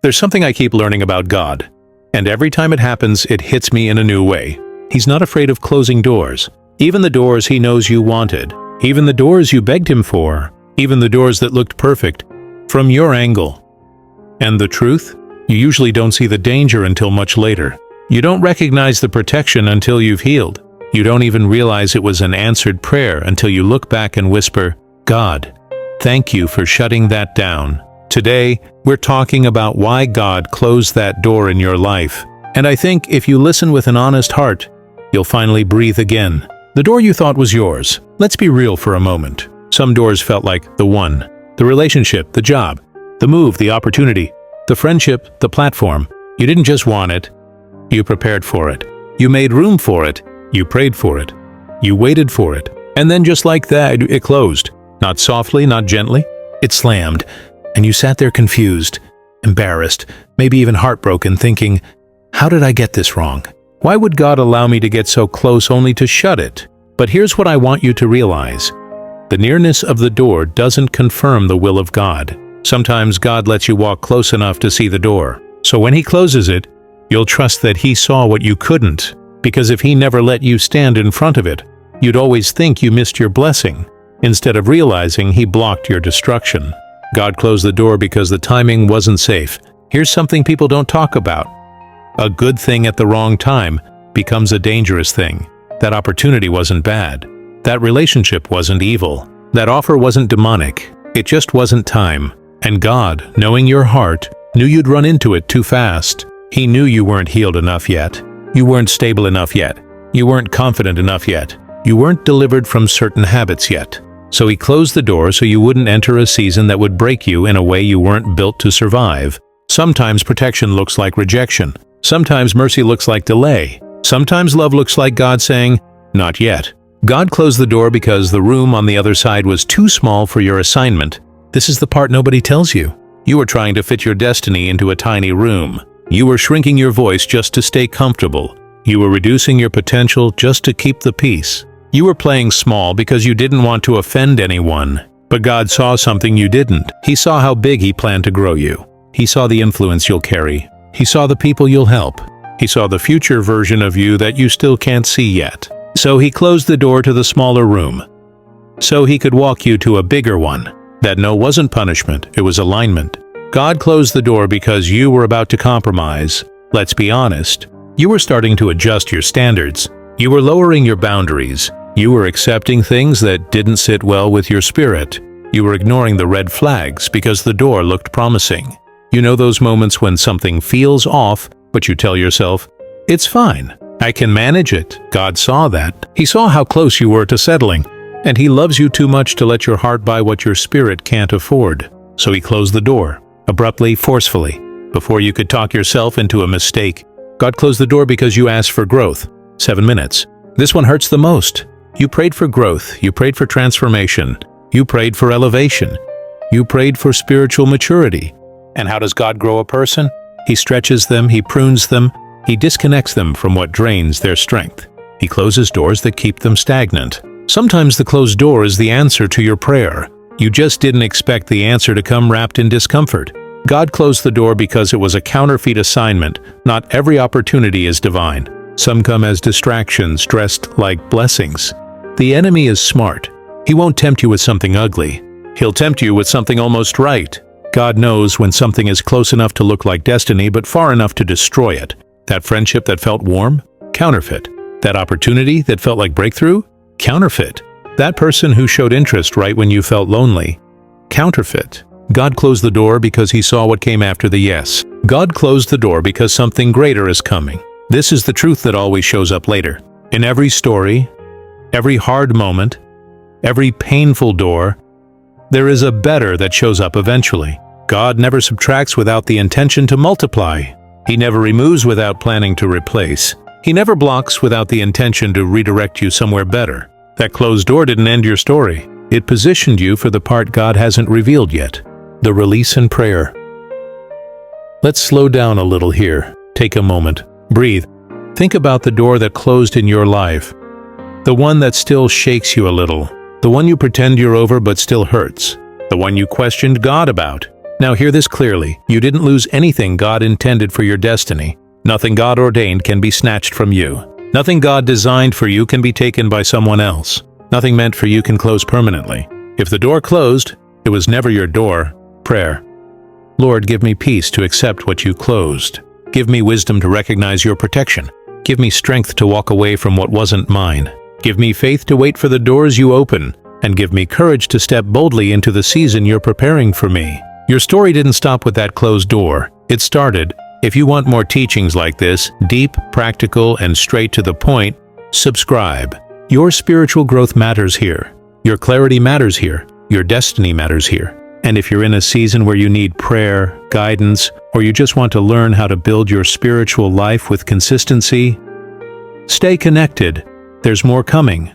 There's something I keep learning about God, and every time it happens, it hits me in a new way. He's not afraid of closing doors, even the doors he knows you wanted, even the doors you begged him for, even the doors that looked perfect from your angle. And the truth? You usually don't see the danger until much later. You don't recognize the protection until you've healed. You don't even realize it was an answered prayer until you look back and whisper, "God, thank you for shutting that down." Today, we're talking about why God closed that door in your life. And I think if you listen with an honest heart, you'll finally breathe again. The door you thought was yours. Let's be real for a moment. Some doors felt like the one. The relationship, the job, the move, the opportunity, the friendship, the platform. You didn't just want it. You prepared for it. You made room for it. You prayed for it. You waited for it. And then just like that, it closed. Not softly, not gently. It slammed. And you sat there confused, embarrassed, maybe even heartbroken, thinking, how did I get this wrong? Why would God allow me to get so close only to shut it? But here's what I want you to realize. The nearness of the door doesn't confirm the will of God. Sometimes God lets you walk close enough to see the door. So when he closes it, you'll trust that he saw what you couldn't. Because if he never let you stand in front of it, you'd always think you missed your blessing, instead of realizing he blocked your destruction. God closed the door because the timing wasn't safe. Here's something people don't talk about. A good thing at the wrong time becomes a dangerous thing. That opportunity wasn't bad. That relationship wasn't evil. That offer wasn't demonic. It just wasn't time. And God, knowing your heart, knew you'd run into it too fast. He knew you weren't healed enough yet. You weren't stable enough yet. You weren't confident enough yet. You weren't delivered from certain habits yet. So he closed the door so you wouldn't enter a season that would break you in a way you weren't built to survive. Sometimes protection looks like rejection. Sometimes mercy looks like delay. Sometimes love looks like God saying, "Not yet." God closed the door because the room on the other side was too small for your assignment. This is the part nobody tells you. You were trying to fit your destiny into a tiny room. You were shrinking your voice just to stay comfortable. You were reducing your potential just to keep the peace. You were playing small because you didn't want to offend anyone. But God saw something you didn't. He saw how big he planned to grow you. He saw the influence you'll carry. He saw the people you'll help. He saw the future version of you that you still can't see yet. So he closed the door to the smaller room, so he could walk you to a bigger one. That no wasn't punishment, it was alignment. God closed the door because you were about to compromise. Let's be honest. You were starting to adjust your standards. You were lowering your boundaries. You were accepting things that didn't sit well with your spirit. You were ignoring the red flags because the door looked promising. You know those moments when something feels off, but you tell yourself, "It's fine. I can manage it." God saw that. He saw how close you were to settling. And he loves you too much to let your heart buy what your spirit can't afford. So he closed the door, abruptly, forcefully. Before you could talk yourself into a mistake, God closed the door because you asked for growth. 7 minutes. This one hurts the most. You prayed for growth. You prayed for transformation. You prayed for elevation. You prayed for spiritual maturity. And how does God grow a person? He stretches them, he prunes them, he disconnects them from what drains their strength. He closes doors that keep them stagnant. Sometimes the closed door is the answer to your prayer. You just didn't expect the answer to come wrapped in discomfort. God closed the door because it was a counterfeit assignment. Not every opportunity is divine. Some come as distractions dressed like blessings. The enemy is smart. He won't tempt you with something ugly. He'll tempt you with something almost right. God knows when something is close enough to look like destiny but far enough to destroy it. That friendship that felt warm? Counterfeit. That opportunity that felt like breakthrough? Counterfeit. That person who showed interest right when you felt lonely? Counterfeit. God closed the door because he saw what came after the yes. God closed the door because something greater is coming. This is the truth that always shows up later. In every story, every hard moment, every painful door, there is a better that shows up eventually. God never subtracts without the intention to multiply. He never removes without planning to replace. He never blocks without the intention to redirect you somewhere better. That closed door didn't end your story. It positioned you for the part God hasn't revealed yet. The release in prayer. Let's slow down a little here. Take a moment. Breathe. Think about the door that closed in your life. The one that still shakes you a little. The one you pretend you're over but still hurts. The one you questioned God about. Now hear this clearly. You didn't lose anything God intended for your destiny. Nothing God ordained can be snatched from you. Nothing God designed for you can be taken by someone else. Nothing meant for you can close permanently. If the door closed, it was never your door. Prayer. Lord, give me peace to accept what you closed. Give me wisdom to recognize your protection. Give me strength to walk away from what wasn't mine. Give me faith to wait for the doors you open, and give me courage to step boldly into the season you're preparing for me. Your story didn't stop with that closed door. It started. If you want more teachings like this, deep, practical, and straight to the point, subscribe. Your spiritual growth matters here. Your clarity matters here. Your destiny matters here. And if you're in a season where you need prayer, guidance, or you just want to learn how to build your spiritual life with consistency, stay connected. There's more coming.